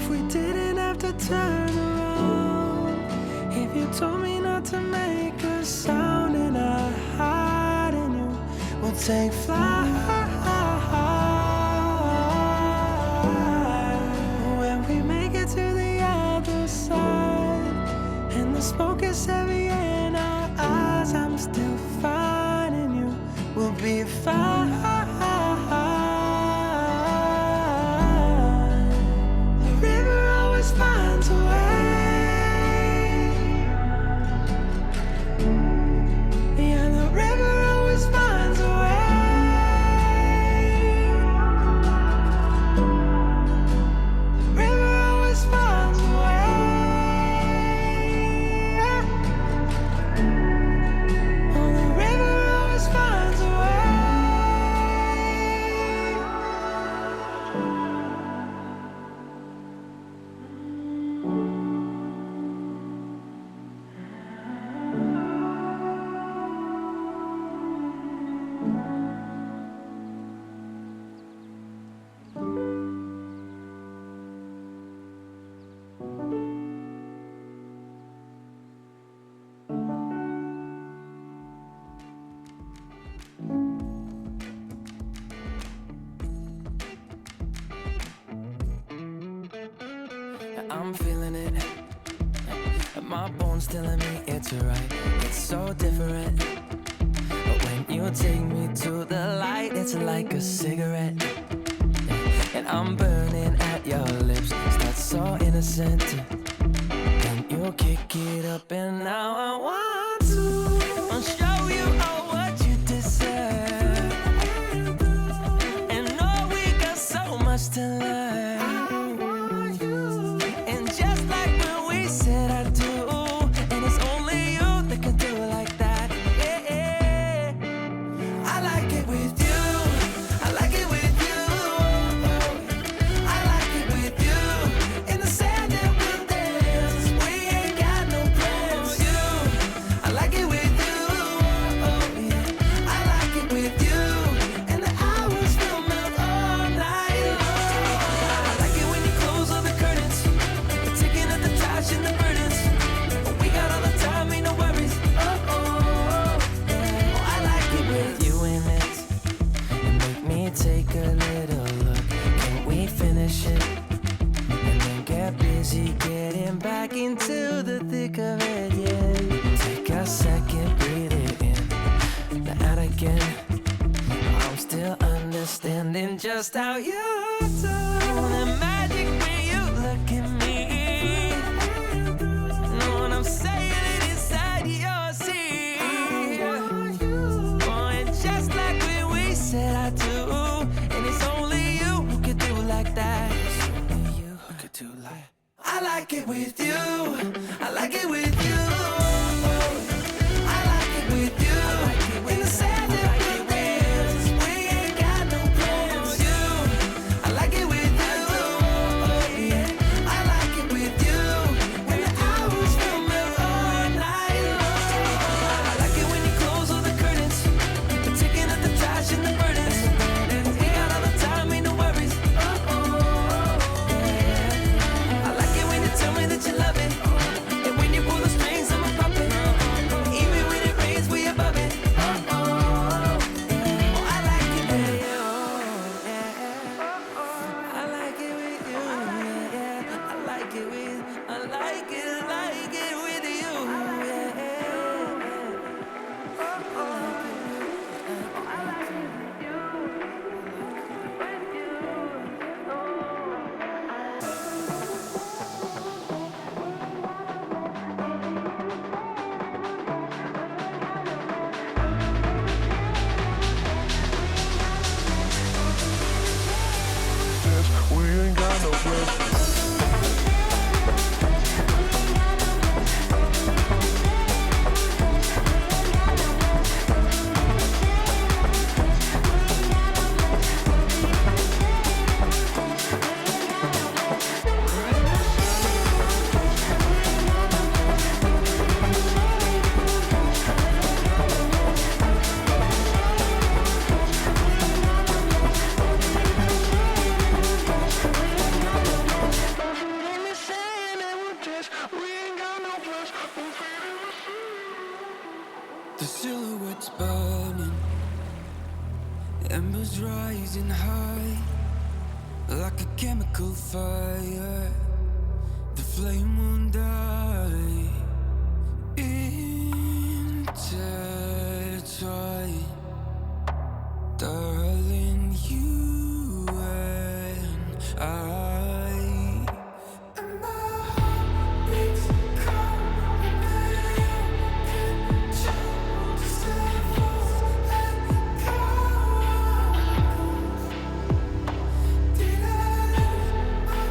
if we didn't have to turn around, if you told me not to make a sound and I hide in you, we'll take flight. When we make it to the other side and the smoke is heavy in our eyes, I'm still finding you, we'll be fine. The river always finds a way. Yeah, the river always finds a way. The river always finds a way. Oh, the river always finds a way. I'm feeling it. My bones telling me it's right. It's so different. But when you take me to the light, it's like a cigarette. And I'm burning at your lips. Start so innocent. Then you kick it up, and now I want to show you all what you deserve. And know we got so much to learn. Take a little look, can we finish it? And then get busy getting back into the thick of it, yeah. Take a second, breathe it in, not again. I'm still understanding just how you do the magic when you look at me. Know what I'm saying? It inside your seat. Oh, and just like when we said I do. I like it with you. I like it with you. I like it with you. In the sand that we ain't got no plans. I like it with you. Yeah, I like it with you. And the hours feel melt all night long. I like it when you close all the curtains. You're taking up the trash and the burdens. We got all the time, ain't no worries. Tell me that you love it. And when you pull the strings, I'm a puppet. Even when it rains, we above it. Oh, I like it with you. I like it with you. I like it with you. We ain't got no plans. Embers rising high, like a chemical fire. The flame won't die. Intertwine, darling, you and I. And my heart beats calm, and you can choose to let go. Did I lose my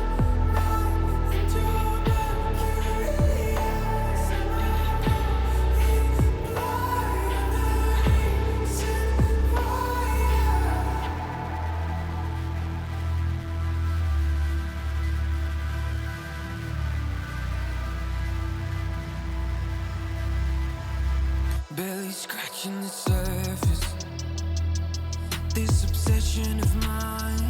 mind and your mercury eyes? Am I blind and the reason why? Barely scratching the surface. This obsession of mine